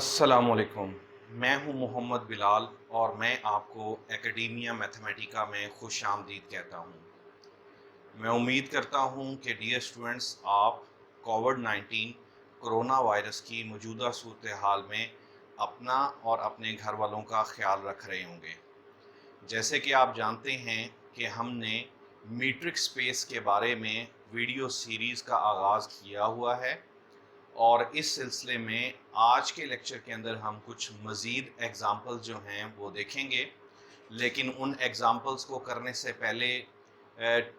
अस्सलामुअलैकुम। मैं हूं मोहम्मद बिलाल और मैं आपको एकेडेमिया मैथमेटिका में खुशामदीद कहता हूं। मैं उम्मीद करता हूं कि डियर स्टूडेंट्स आप कोविड-19 कोरोना वायरस की मौजूदा सूरत हाल में अपना और अपने घर वालों का ख्याल रख रहे होंगे। जैसे कि आप जानते हैं कि हमने मीट्रिक स्पेस के बारे में वीडियो सीरीज़ का आगाज़ किया हुआ है और इस सिलसिले में आज के लेक्चर के अंदर हम कुछ मज़ीद एग्ज़ाम्पल्स जो हैं वो देखेंगे। लेकिन उन एग्ज़ाम्पल्स को करने से पहले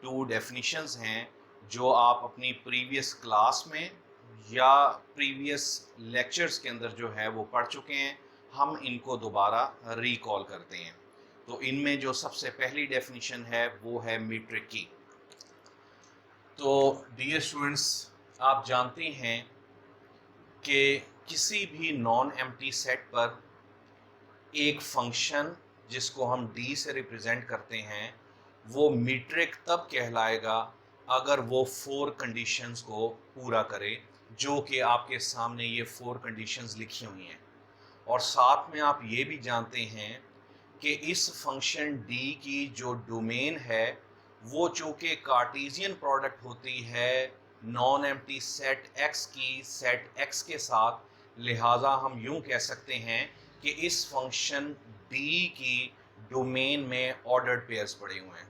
टू डेफिनिशंस हैं जो आप अपनी प्रीवियस क्लास में या प्रीवियस लेक्चर्स के अंदर जो है वो पढ़ चुके हैं। हम इनको दोबारा रिकॉल करते हैं। तो इनमें जो सबसे पहली डेफिनिशन है वो है मीट्रिक की। तो डियर स्टूडेंट्स, आप जानते हैं कि किसी भी नॉन एम्प्टी सेट पर एक फंक्शन जिसको हम डी से रिप्रेजेंट करते हैं वो मीट्रिक तब कहलाएगा अगर वो 4 कंडीशंस को पूरा करे, जो कि आपके सामने ये 4 कंडीशंस लिखी हुई हैं। और साथ में आप ये भी जानते हैं कि इस फंक्शन डी की जो डोमेन है वो चूँकि कार्टेशियन प्रोडक्ट होती है नॉन एम्प्टी सेट एक्स की सेट एक्स के साथ, लिहाजा हम यूं कह सकते हैं कि इस फंक्शन डी की डोमेन में ऑर्डर्ड पेयर्स पड़े हुए हैं।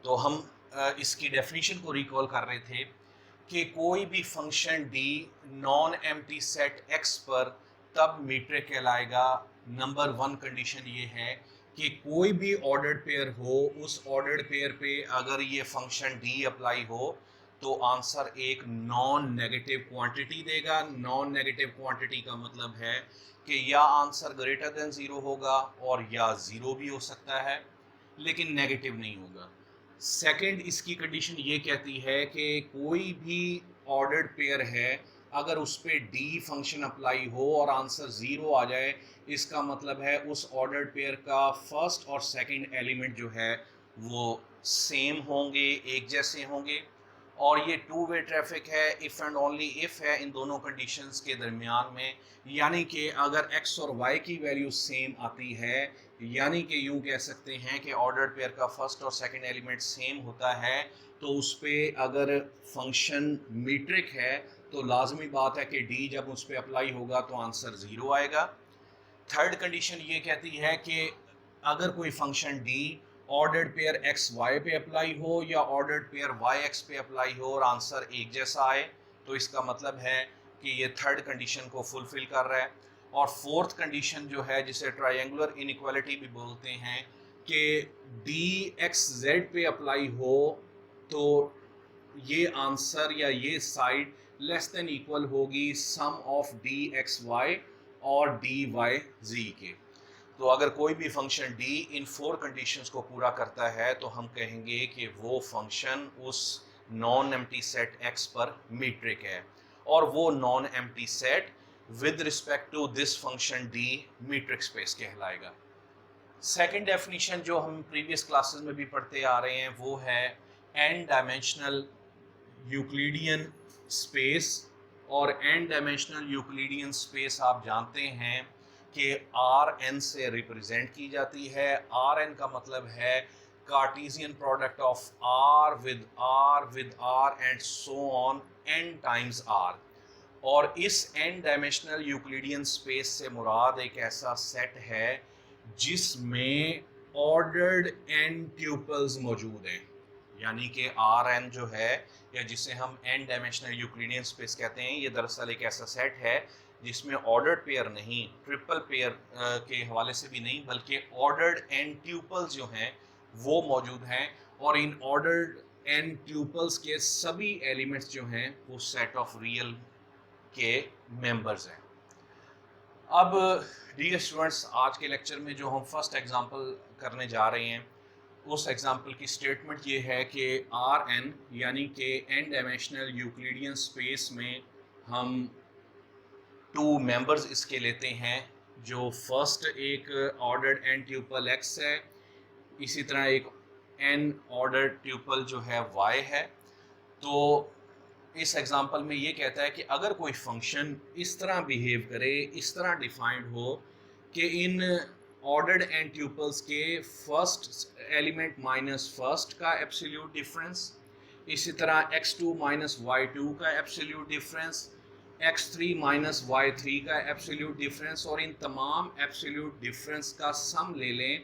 तो हम इसकी डेफिनेशन को रिकॉल कर रहे थे कि कोई भी function D non empty set X पर तब मीट्रिक कहलाएगा। नंबर 1 कंडीशन ये है कि कोई भी ऑर्डर्ड पेयर हो, उस ऑर्डर्ड पेयर पे अगर ये फंक्शन डी अप्लाई हो तो आंसर एक नॉन नेगेटिव क्वांटिटी देगा। नॉन नेगेटिव क्वांटिटी का मतलब है कि या आंसर ग्रेटर देन ज़ीरो होगा और या ज़ीरो भी हो सकता है लेकिन नेगेटिव नहीं होगा। सेकंड इसकी कंडीशन ये कहती है कि कोई भी ऑर्डर्ड पेयर है, अगर उस पर डी फंक्शन अप्लाई हो और आंसर ज़ीरो आ जाए, इसका मतलब है उस ऑर्डर्ड पेयर का फर्स्ट और सेकंड एलिमेंट जो है वो सेम होंगे, एक जैसे होंगे। और ये टू वे ट्रैफिक है, इफ़ एंड ओनली इफ़ है इन दोनों कंडीशंस के दरमियान में। यानी कि अगर x और y की वैल्यू सेम आती है, यानी कि यूं कह सकते हैं कि ऑर्डर्ड पेयर का फर्स्ट और सेकंड एलिमेंट सेम होता है, तो उस पर अगर फंक्शन मीट्रिक है तो लाजमी बात है कि d जब उस पर अप्लाई होगा तो आंसर ज़ीरो आएगा। थर्ड कंडीशन ये कहती है कि अगर कोई function D ordered pair X Y पे अप्लाई हो या ऑर्डर्ड पेयर वाई एक्स पे अप्लाई हो और आंसर एक जैसा आए, तो इसका मतलब है कि ये थर्ड कंडीशन को फुलफिल कर रहा है। और फोर्थ कंडीशन जो है, जिसे ट्रायंगुलर इनइक्वालिटी भी बोलते हैं, कि डी एक्स जेड पे अप्लाई हो तो ये आंसर या ये साइड लेस देन इक्वल होगी सम ऑफ डी एक्स वाई और डी वाई जी के। तो अगर कोई भी फंक्शन डी इन 4 कंडीशंस को पूरा करता है तो हम कहेंगे कि वो फंक्शन उस नॉन एम्प्टी सेट एक्स पर मीट्रिक है और वो non empty set with respect to this function D metric space कहलाएगा। सेकंड डेफिनेशन जो हम प्रीवियस क्लासेस में भी पढ़ते आ रहे हैं वो है एन डायमेंशनल यूक्लिडियन स्पेस। और एन डायमेंशनल यूक्लिडियन स्पेस आप जानते हैं कि आर एन से रिप्रेजेंट की जाती है। आर एन का मतलब है cartesian product of R with R and so on n times R. और इस एन डायमेंशनल यूक्लिडियन स्पेस से मुराद एक ऐसा सेट है जिसमें ऑर्डर्ड एन ट्यूपल्स मौजूद हैं। यानी कि आर एन जो है, या जिसे हम एन डायमेंशनल यूक्लिडियन स्पेस कहते हैं, ये दरअसल एक ऐसा सेट है जिसमें ऑर्डर्ड पेयर नहीं, ट्रिपल पेयर के हवाले से भी नहीं, बल्कि ऑर्डर्ड एन ट्यूपल्स जो हैं वो मौजूद हैं। और इन ऑर्डर्ड एन ट्यूपल्स के सभी एलिमेंट्स जो हैं वो सेट ऑफ रियल के मेंबर्स हैं। अब डियर स्टूडेंट्स, आज के लेक्चर में जो हम फर्स्ट एग्जांपल करने जा रहे हैं उस एग्जांपल की स्टेटमेंट ये है कि आर एन यानी कि एन डायमेंशनल यूक्लिडियन स्पेस में हम टू मेंबर्स इसके लेते हैं। जो फर्स्ट एक ऑर्डर्ड एन ट्यूपल एक्स है, इसी तरह एक एन ऑर्डर्ड ट्यूपल जो है वाई है। तो इस एग्जांपल में ये कहता है कि अगर कोई फंक्शन इस तरह बिहेव करे, इस तरह डिफाइंड हो कि इन ऑर्डर्ड एंड ट्यूपल्स के फर्स्ट एलिमेंट माइनस फर्स्ट का एब्सोल्यूट डिफरेंस, इसी तरह x2 माइनस y2 का absolute difference, x3 minus y3 का एब्सोल्यूट डिफरेंस, और इन तमाम एब्सोल्यूट डिफरेंस का सम ले लें,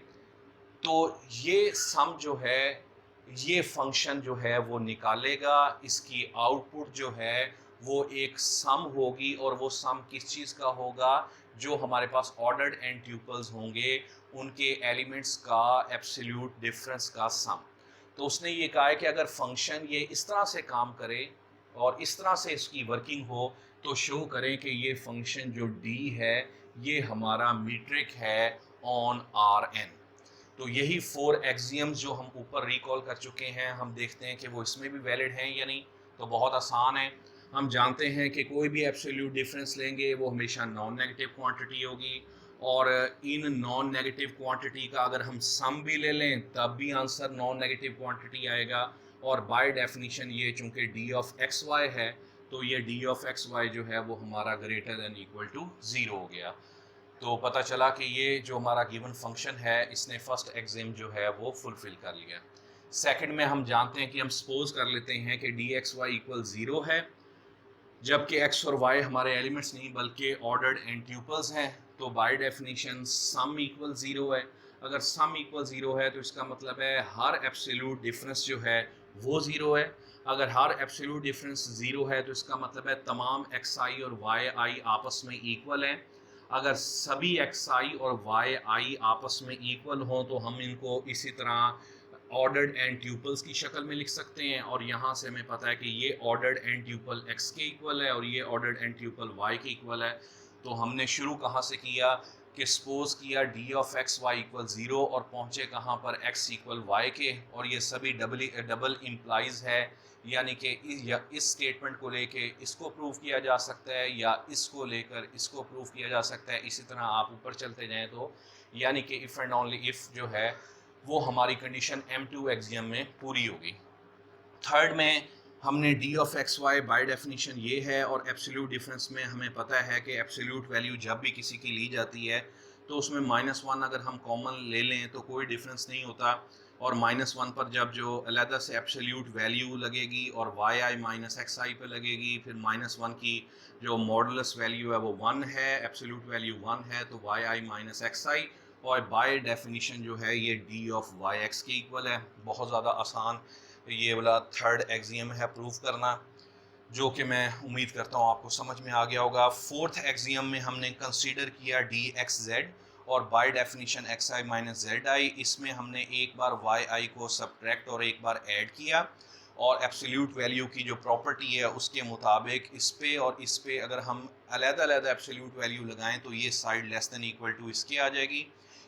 तो ये सम जो है ये फंक्शन जो है वो निकालेगा। इसकी आउटपुट जो है वो एक सम होगी, और वो सम किस चीज़ का होगा? जो हमारे पास ऑर्डर्ड एंड ट्यूपल्स होंगे उनके एलिमेंट्स का एब्सोल्यूट डिफरेंस का सम। तो उसने ये कहा है कि अगर फंक्शन ये इस तरह से काम करे और इस तरह से इसकी वर्किंग हो तो शो करें कि ये फंक्शन जो d है ये हमारा मीट्रिक है ऑन Rn। तो यही 4 एक्सियम्स जो हम ऊपर रिकॉल कर चुके हैं, हम देखते हैं कि वो इसमें भी वैलिड हैं या नहीं। तो बहुत आसान है, हम जानते हैं कि कोई भी एब्सोल्यूट डिफरेंस लेंगे वो हमेशा नॉन नेगेटिव क्वांटिटी होगी, और इन नॉन नेगेटिव क्वांटिटी का अगर हम सम भी ले लें तब भी आंसर नॉन नेगेटिव क्वांटिटी आएगा। और बाय डेफिनेशन ये चूंकि d ऑफ एक्स वाई है तो ये d ऑफ एक्स वाई जो है वो हमारा ग्रेटर देन इक्वल टू 0 हो गया। तो पता चला कि ये जो हमारा गिवन फंक्शन है इसने फर्स्ट एक्सियम जो है वो फुलफिल कर लिया। सेकंड में हम जानते हैं कि हम सपोज कर लेते हैं कि डी एक्स वाई इक्वल 0 है, जबकि x और y हमारे एलिमेंट्स नहीं बल्कि ऑर्डर्ड एंड ट्यूपल्स हैं। तो बाय डेफिनेशन सम इक्वल 0 है। अगर सम इक्वल 0 है तो इसका मतलब है हर एब्सोल्यूट डिफरेंस जो है वो 0 है। अगर हर एब्सोल्यूट डिफरेंस 0 है तो इसका मतलब है तमाम xi और yi आपस में इक्वल हैं। अगर सभी xi और yi आपस में इक्वल हों तो हम इनको इसी तरह ऑर्डर्ड एंड ट्यूपल्स की शक्ल में लिख सकते हैं, और यहाँ से हमें पता है कि ये ऑर्डर्ड एंड ट्यूपल x के इक्वल है और ये ऑर्डर्ड एंड ट्यूपल y के इक्वल है। तो हमने शुरू कहाँ से किया कि सपोज किया d of x y equal 0 और पहुँचे कहाँ पर x इक्वल y के, और ये सभी डबल इम्प्लाइज है, यानी कि इस स्टेटमेंट को लेके इसको प्रूव किया जा सकता है या इसको लेकर इसको प्रूव किया जा सकता है। इसी तरह आप ऊपर चलते जाएँ तो यानी कि इफ़ एंड ओनली इफ़ जो है वो हमारी कंडीशन M2 एक्सियम में पूरी होगी। थर्ड में हमने d of x y by definition ये है, और एब्सोल्यूट डिफरेंस में हमें पता है कि एब्सोल्यूट वैल्यू जब भी किसी की ली जाती है तो उसमें -1 अगर हम कॉमन ले लें तो कोई डिफरेंस नहीं होता, और -1 पर जब जो अलहदा से एब्सोल्यूट वैल्यू लगेगी और yi माइनस xi पे लगेगी, फिर -1 की जो मॉडुलस वैल्यू है वो 1 है, एब्सोल्यूट वैल्यू 1 है, तो yi माइनस xi, और बाय डेफिनेशन जो है ये d ऑफ वाई एक्स के इक्वल है। बहुत ज़्यादा आसान ये वाला थर्ड एक्सियम है प्रूव करना, जो कि मैं उम्मीद करता हूँ आपको समझ में आ गया होगा। फोर्थ एक्सियम में हमने कंसीडर किया डी एक्स जेड, और by definition x I minus Z आई, इसमें हमने एक बार वाई आई को सब्ट्रैक्ट और एक बार ऐड किया, और एब्सोल्यूट वैल्यू की जो प्रॉपर्टी है उसके मुताबिक इस पे और इस पे अगर हम अलग-अलग एब्सोल्यूट वैल्यू लगाएं तो ये side less than equal to इसके आ जाएगी।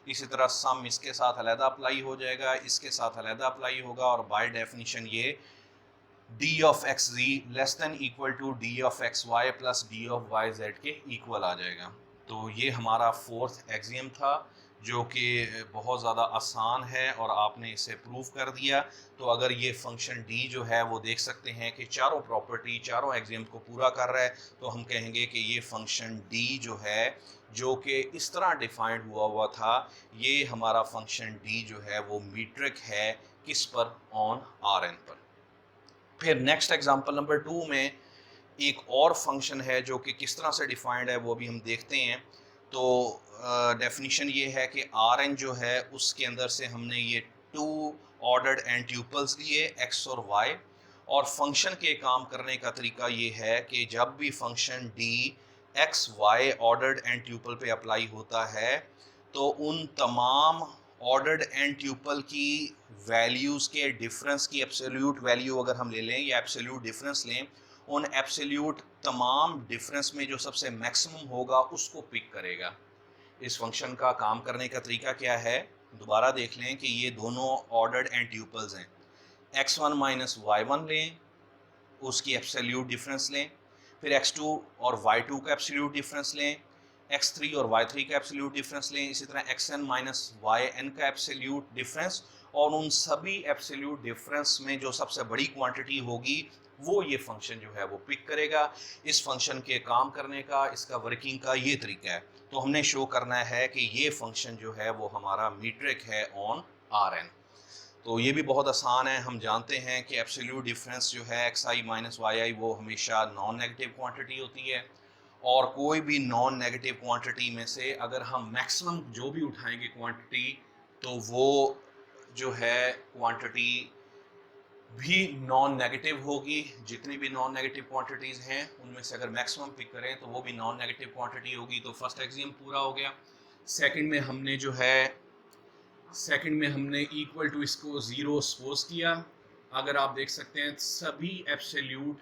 इसी तरह सम इसके साथ अलहदा अप्लाई हो जाएगा, इसके साथ अलहदा अप्लाई होगा, और बाय डेफिनेशन ये d of x ji less than equal to d of x Y plus d of y z के इक्वल आ जाएगा। तो ये हमारा फोर्थ एक्सियम था जो कि बहुत ज़्यादा आसान है और आपने इसे प्रूव कर दिया। तो अगर ये फंक्शन d जो है वो देख सकते हैं कि चारों प्रॉपर्टी चारों एक्सियम को पूरा कर रहा है, तो हम कहेंगे कि ये फंक्शन d जो है जो कि इस तरह डिफाइंड हुआ था, ये हमारा फंक्शन d जो है वो मीट्रिक है किस पर? ऑन Rn पर। फिर नेक्स्ट एग्जांपल नंबर 2 में एक और फंक्शन है जो कि किस तरह से डिफाइंड है वो भी हम देखते हैं। तो डेफिनेशन ये है कि Rn जो है उसके अंदर से हमने ये 2 ऑर्डर्ड एंड ट्यूपल्स लिए x और y, और फंक्शन के काम करने का तरीका ये है कि जब भी function d x y ordered and tuple पे अप्लाई होता है तो उन तमाम ऑर्डर्ड एंड ट्यूपल की वैल्यूज़ के डिफरेंस की एब्सोल्यूट वैल्यू अगर हम ले लें या एब्सोल्यूट डिफरेंस लें, उन एब्सोल्यूट तमाम डिफरेंस में जो सबसे मैक्सिमम होगा उसको पिक करेगा। इस फंक्शन का काम करने का तरीका क्या है? दोबारा देख लें कि ये दोनों ऑर्डर्ड एंड ट्यूपल्स हैं। x1 माइनस y1 लें, उसकी एब्सोल्यूट डिफरेंस लें, फिर x2 और y2 का एब्सोल्यूट डिफरेंस लें, x3 और y3 का एब्सोल्यूट डिफरेंस लें, इसी तरह xn माइनस yn का एब्सोल्यूट डिफरेंस, और उन सभी एब्सोल्यूट डिफरेंस में जो सबसे बड़ी क्वांटिटी होगी वो ये फंक्शन जो है वो पिक करेगा। इस फंक्शन के काम करने का, इसका वर्किंग का ये तरीका है। तो हमने शो करना है कि ये फंक्शन जो है वो हमारा मीट्रिक है ऑन आर एन। तो ये भी बहुत आसान है। हम जानते हैं कि एब्सोल्यूट डिफरेंस जो है एक्स आई माइनस वाई आई वो हमेशा नॉन नेगेटिव क्वांटिटी होती है, और कोई भी नॉन नेगेटिव क्वांटिटी में से अगर हम मैक्सिमम जो भी उठाएंगे क्वांटिटी, तो वो जो है क्वांटिटी भी नॉन नेगेटिव होगी। जितनी भी नॉन नेगेटिव क्वांटिटीज़ हैं उनमें से अगर मैक्सिमम पिक करें तो वो भी नॉन नेगेटिव क्वांटिटी होगी। तो फर्स्ट एक्सियम पूरा हो गया। सेकंड में हमने इक्वल टू इसको ज़ीरो सपोज किया। अगर आप देख सकते हैं सभी एब्सोल्यूट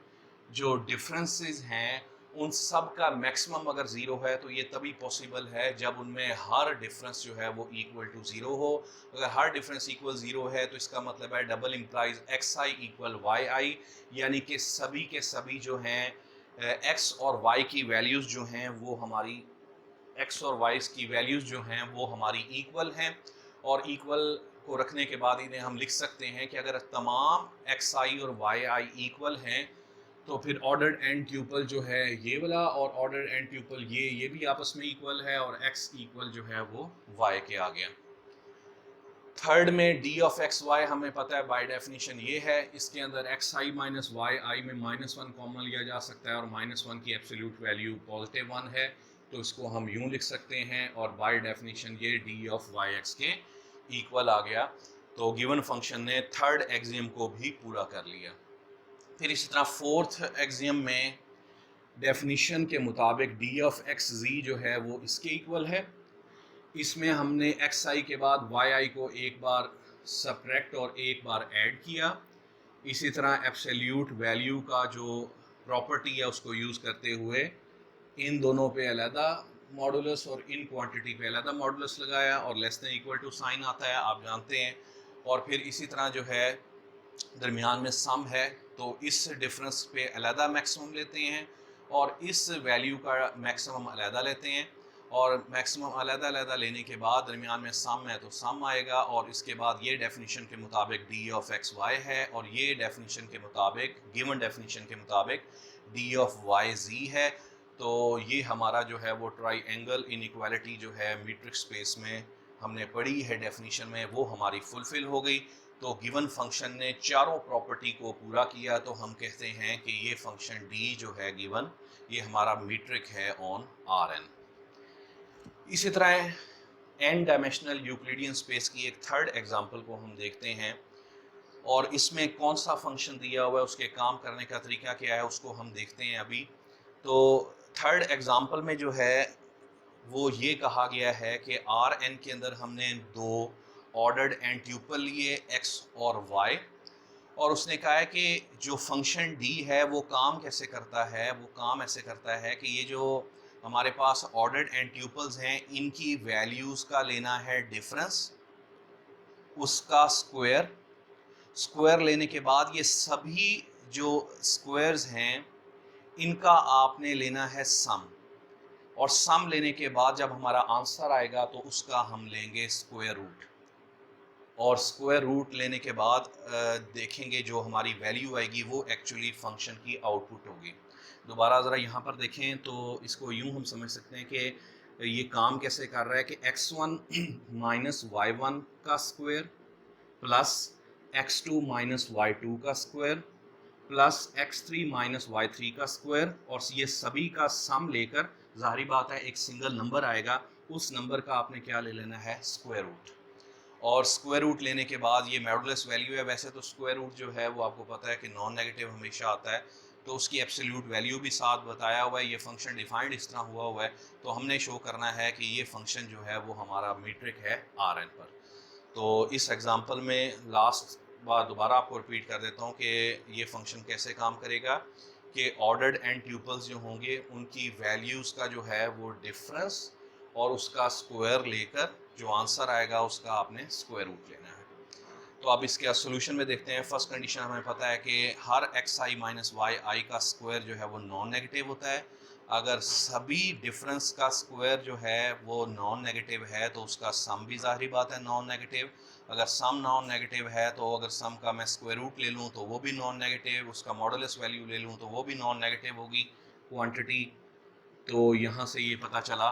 जो डिफरेंसेस हैं उन सब का मैक्सिमम अगर ज़ीरो है तो ये तभी पॉसिबल है जब उनमें हर डिफरेंस जो है वो इक्वल टू ज़ीरो हो। अगर हर डिफरेंस इक्वल ज़ीरो है तो इसका मतलब है double implies x I equal Y आई, यानी कि सभी के सभी जो हैं एक्स और वाई की वैल्यूज़ जो हैं वो हमारी एक्स और वाई की वैल्यूज़ जो हैं वो हमारी इक्वल हैं। और इक्वल को रखने के बाद इन्हें हम लिख सकते हैं कि अगर तमाम एक्स आई और वाई आई इक्वल हैं तो फिर ऑर्डर्ड एन ट्यूपल जो है ये वाला और ऑर्डर्ड एन ट्यूपल ये भी आपस में इक्वल है, और एक्स इक्वल जो है वो वाई के आ गया। थर्ड में डी ऑफ एक्स वाई हमें पता है बाय डेफिनेशन ये है, इसके अंदर एक्स आई माइनस वाई आई में -1 कॉमन लिया जा सकता है और -1 की एब्सोल्यूट वैल्यू +1 है, तो इसको हम यूं लिख सकते हैं और बाय डेफिनेशन ये डी ऑफ वाई एक्स के इक्वल आ गया। तो गिवन फंक्शन ने थर्ड एक्सियम को भी पूरा कर लिया। फिर इसी तरह फोर्थ एक्सियम में डेफिनेशन के मुताबिक डी ऑफ एक्स जी जो है वो इसके इक्वल है। इसमें हमने एक्स आई के बाद वाई आई को एक बार सब्ट्रैक्ट और एक बार ऐड किया। इसी तरह एब्सोल्यूट वैल्यू का जो प्रॉपर्टी है उसको यूज़ करते हुए इन दोनों पे अलग मॉडुलस और इन क्वांटिटी पे अलग मॉडुलस लगाया, और less than equal to sign आता है आप जानते हैं। और फिर इसी तरह जो है दरमियान में सम है तो इस डिफरेंस पे अलहदा मैक्सिमम लेते हैं और इस वैल्यू का मैक्सिमम अलहदा लेते हैं, और मैक्सिमम अलहदा लेने के बाद दरमियान में सम है तो सम आएगा। और इसके बाद ये डेफिनेशन के मुताबिक डी ऑफ एक्स वाई है, और ये डेफिनेशन के मुताबिक गिवन डेफिनेशन के मुताबिक डी ऑफ वाई जी है। तो ये हमारा जो है वो ट्राइएंगल इनइक्वालिटी जो है मीट्रिक स्पेस में हमने पढ़ी है डेफिनेशन में, वो हमारी फुलफिल हो गई। तो गिवन फंक्शन ने चारों प्रॉपर्टी को पूरा किया, तो हम कहते हैं कि ये फंक्शन डी जो है गिवन, ये हमारा मीट्रिक है ऑन आर एन। इसी तरह एन डायमेंशनल यूक्लिडियन स्पेस की एक थर्ड एग्जांपल को हम देखते हैं, और इसमें कौन सा फंक्शन दिया हुआ है, उसके काम करने का तरीका क्या है, उसको हम देखते हैं अभी। तो थर्ड एग्जांपल में जो है वो ये कहा गया है कि आर एन के अंदर हमने दो ऑर्डर्ड एन ट्यूपल लिए एक्स और वाई, और उसने कहा है कि जो फंक्शन डी है वो काम कैसे करता है। वो काम ऐसे करता है कि ये जो हमारे पास ऑर्डर्ड एन ट्यूपल्स हैं इनकी वैल्यूज़ का लेना है डिफरेंस, उसका स्क्वायर लेने के बाद ये सभी जो स्क्वायर्स हैं इनका आपने लेना है सम, और सम लेने के बाद जब हमारा आंसर आएगा तो उसका हम लेंगे स्क्वायर रूट, और स्क्वायर रूट लेने के बाद देखेंगे जो हमारी वैल्यू आएगी वो एक्चुअली फंक्शन की आउटपुट होगी। दोबारा ज़रा यहाँ पर देखें तो इसको यूँ हम समझ सकते हैं कि ये काम कैसे कर रहा है कि x1 माइनस y1 का square plus x2 minus y2 का square plus x3 minus y3 का स्क्वायर, और ये सभी का सम लेकर ज़ाहिर बात है एक सिंगल नंबर आएगा, उस नंबर का आपने क्या ले लेना है स्क्वायर रूट। और स्क्वायर रूट लेने के बाद ये मॉडुलस वैल्यू है, वैसे तो स्क्वायर रूट जो है वो आपको पता है कि नॉन नेगेटिव हमेशा आता है, तो उसकी एब्सोल्यूट वैल्यू भी साथ बताया हुआ है। ये फंक्शन डिफाइंड इस तरह हुआ है, तो हमने शो करना है कि ये फंक्शन जो है वो हमारा मीट्रिक है आर एन पर। तो इस एग्जांपल में लास्ट बार दोबारा आपको रिपीट कर देता हूँ कि ये फंक्शन कैसे काम करेगा कि ऑर्डर्ड एन ट्यूपल्स जो होंगे उनकी वैल्यूज़ का जो है वो डिफरेंस और उसका स्क्वायर लेकर जो आंसर आएगा उसका आपने स्क्वायर रूट लेना है। तो अब इसके सोल्यूशन में देखते हैं। फर्स्ट कंडीशन हमें पता है कि हर एक्स आई माइनस वाई आई का स्क्वायर जो है वो नॉन नेगेटिव होता है। अगर सभी डिफरेंस का स्क्वायर जो है वो नॉन नेगेटिव है तो उसका सम भी ज़ाहिरी बात है नॉन नेगेटिव। अगर सम नॉन नेगेटिव है तो अगर सम का मैं स्क्वायर रूट ले लूँ तो वो भी नॉन नेगेटिव, उसका मॉडुलस वैल्यू ले लूँ तो वो भी नॉन नेगेटिव होगी क्वांटिटी। तो यहाँ से ये पता चला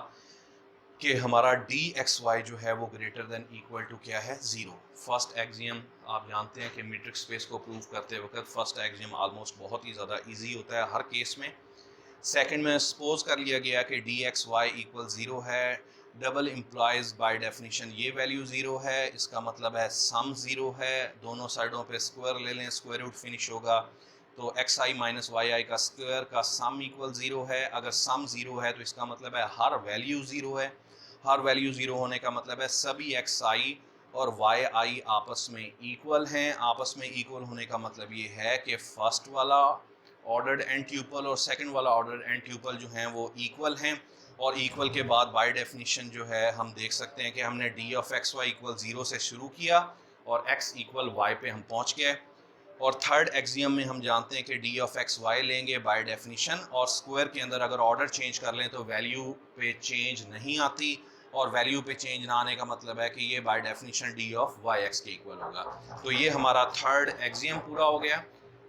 कि हमारा डी एक्स वाई जो है वो ग्रेटर देन इक्वल टू क्या है, ज़ीरो। फर्स्ट एक्सियम आप जानते हैं कि मीट्रिक स्पेस को प्रूव करते वक्त फर्स्ट एक्सियम ऑलमोस्ट बहुत ही ज़्यादा इजी होता है हर केस में। सेकंड में सपोज कर लिया गया कि d x y equal zero है, डबल इम्प्लाइज बाय डेफिनेशन ये वैल्यू ज़ीरो है, इसका मतलब है सम ज़ीरो है, दोनों साइडों पे स्क्वायर ले लें, स्क्वायर रूट फिनिश होगा तो एक्स आई माइनस वाई आई का स्क्वायर का सम इक्वल ज़ीरो है। अगर सम ज़ीरो है तो इसका मतलब है हर वैल्यू ज़ीरो है। हर वैल्यू ज़ीरो होने का मतलब है सभी एक्स आई और वाई आई आपस में इक्वल हैं। आपस में इक्वल होने का मतलब ये है कि फर्स्ट वाला ऑर्डर्ड एन ट्यूपल और सेकंड वाला ऑर्डर्ड एन ट्यूपल जो हैं वो इक्वल हैं। और इक्वल के बाद बाय डेफिनेशन जो है हम देख सकते हैं कि हमने d of x y equal zero से शुरू किया और एक्स इक्वल वाई पे हम पहुंच गए। और थर्ड एक्सियम में हम जानते हैं कि डी ऑफ एक्स वाई लेंगे बाय डेफिनेशन और स्क्वायर के अंदर अगर ऑर्डर चेंज कर लें तो वैल्यू पे चेंज नहीं आती और वैल्यू पे चेंज ना आने का मतलब है कि ये by definition d of y x के इक्वल होगा। तो ये हमारा थर्ड एक्सियम पूरा हो गया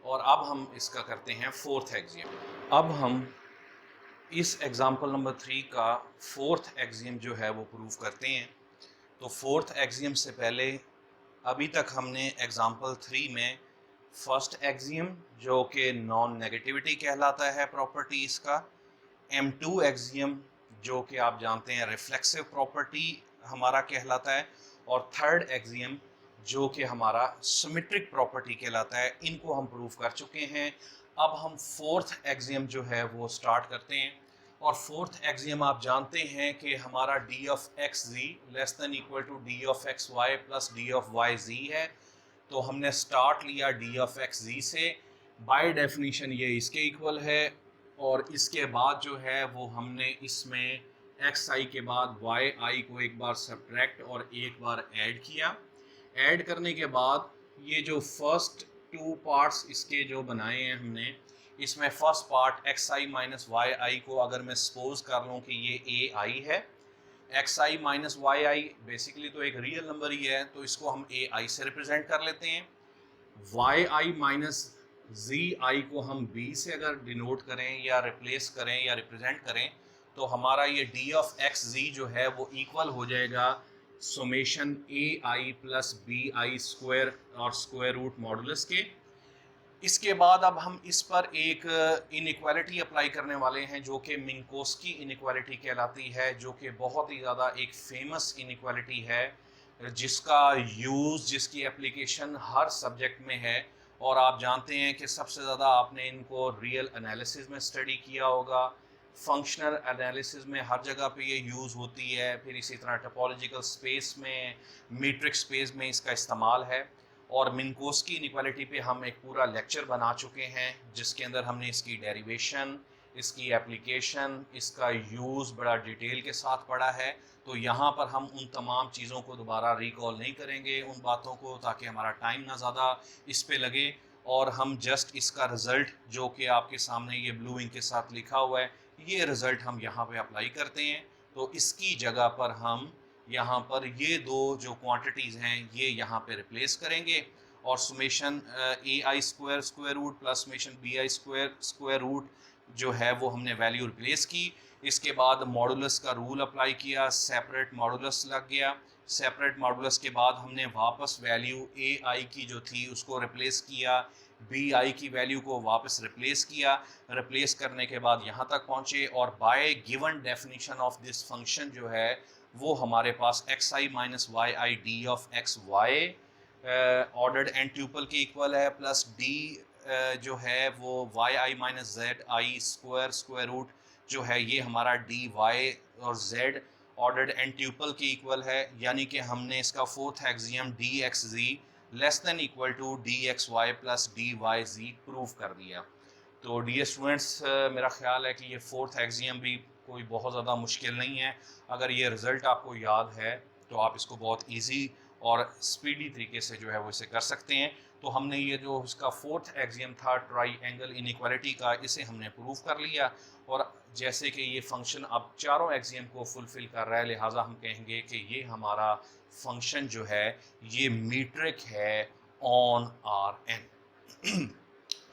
और अब हम इसका करते हैं फोर्थ एक्सियम। अब हम इस एग्जाम्पल नंबर 3 का फोर्थ एक्सियम जो है वो प्रूव करते हैं। तो फोर्थ एक्सियम से पहले अभी तक हमने एग्जाम्पल 3 में फर्स्ट एक्सियम जो कि नॉन नेगेटिविटी कहलाता है प्रॉपर्टीज का, M2 एक्सियम जो कि आप जानते हैं रिफ्लेक्सिव प्रॉपर्टी हमारा कहलाता है, और थर्ड एक्सियम जो कि हमारा सिमेट्रिक प्रॉपर्टी कहलाता है, इनको हम प्रूव कर चुके हैं। अब हम फोर्थ एक्सियम जो है वो स्टार्ट करते हैं। और फोर्थ एक्सियम आप जानते हैं कि हमारा d of x ji less than equal to d of x Y plus d of y g है। तो हमने स्टार्ट लिया डी ऑफ एक्स जी से, बाय डेफिनेशन ये इसके इक्वल है और इसके बाद जो है वो हमने इसमें एक्स आई के बाद वाई आई को एक बार सब्ट्रैक्ट और एक बार ऐड किया। ऐड करने के बाद ये जो फर्स्ट टू पार्ट्स इसके जो बनाए हैं हमने, इसमें फर्स्ट पार्ट एक्स आई माइनस वाई आई को अगर मैं सपोज कर लूँ कि ये ए आई है, x I minus Y i basically तो एक रियल नंबर ही है तो इसको हम ए आई से रिप्रेजेंट कर लेते हैं। वाई आई माइनस जी आई को हम बी से अगर डिनोट करें या रिप्लेस करें या रिप्रेजेंट करें तो हमारा ये डी ऑफ एक्स जी जो है वो इक्वल हो जाएगा summation a i plus b i square और स्क्वायर रूट मॉडुलस के। इसके बाद अब हम इस पर एक इनइक्वालिटी अप्लाई करने वाले हैं जो कि मिन्कोस्की इनइक्वालिटी कहलाती है, जो कि बहुत ही ज़्यादा एक फेमस इनइक्वालिटी है जिसका यूज़, जिसकी एप्लीकेशन हर सब्जेक्ट में है। और आप जानते हैं कि सबसे ज़्यादा आपने इनको रियल एनालिसिस में स्टडी किया होगा, फंक्शनल एनालिसिस में हर जगह पे ये यूज़ होती है, फिर इसी तरह टोपोलॉजिकल स्पेस में, मीट्रिक स्पेस में इसका इस्तेमाल है। और मिन्कोस्की इनइक्वालिटी पे हम एक पूरा लेक्चर बना चुके हैं जिसके अंदर हमने इसकी डेरिवेशन, इसकी एप्लीकेशन, इसका यूज़ बड़ा डिटेल के साथ पढ़ा है। तो यहाँ पर हम उन तमाम चीज़ों को दोबारा रिकॉल नहीं करेंगे उन बातों को, ताकि हमारा टाइम ना ज़्यादा इस पे लगे और हम जस्ट इसका रिज़ल्ट जो कि आपके सामने ये ब्लू इंक के साथ लिखा हुआ है, ये रिज़ल्ट हम यहाँ पे अप्लाई करते हैं। तो इसकी जगह पर हम यहाँ पर ये दो जो क्वांटिटीज़ हैं ये यहाँ पे रिप्लेस करेंगे और summation a i square square root plus summation b i square square root जो है वो हमने वैल्यू रिप्लेस की। इसके बाद मॉडुलस का रूल अप्लाई किया, सेपरेट मॉडुलस लग गया। सेपरेट मॉडुलस के बाद हमने वापस वैल्यू ए आई की जो थी उसको रिप्लेस किया, बी आई की वैल्यू को वापस रिप्लेस किया। रिप्लेस करने के बाद यहाँ तक पहुँचे और by given definition of this function जो है वो हमारे पास X I minus Y I D of x Y ordered N tuple के इक्वल है, प्लस डी जो है वो Y I minus Z I square square root जो है ये हमारा डी वाई और जेड ऑर्डर्ड एन ट्यूपल के इक्वल है। यानी कि हमने इसका fourth axiom D X ji less than equal to D x Y plus D Y G prove कर दिया। तो डियर स्टूडेंट्स, मेरा ख्याल है कि ये फोर्थ एक्सियम भी कोई बहुत ज़्यादा मुश्किल नहीं है। अगर ये रिज़ल्ट आपको याद है तो आप इसको बहुत इजी और स्पीडी तरीके से जो है वो इसे कर सकते हैं। तो हमने ये जो इसका फोर्थ एक्सियम था ट्राइंगल इनइक्वालिटी का, इसे हमने प्रूव कर लिया। और जैसे कि ये फंक्शन अब चारों एक्सियम को फुलफिल कर रहा है, लिहाजा हम कहेंगे कि ये हमारा फंक्शन जो है ये मीट्रिक है ऑन आर एन।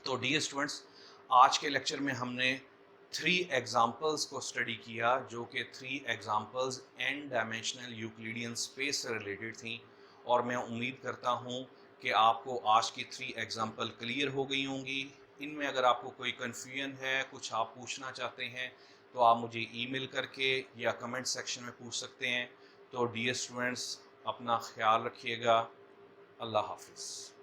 तो डियर स्टूडेंट्स, आज के लेक्चर में हमने 3 एग्जाम्पल्स को स्टडी किया, जो कि 3 examples n dimensional Euclidean space से रिलेटेड थी। और मैं उम्मीद करता हूँ कि आपको आज की 3 एग्जाम्पल क्लियर हो गई होंगी। इनमें अगर आपको कोई कन्फ्यूजन है, कुछ आप पूछना चाहते हैं, तो आप मुझे ईमेल करके या कमेंट सेक्शन में पूछ सकते हैं। तो डियर स्टूडेंट्स, अपना ख्याल रखिएगा। अल्लाह हाफिज़।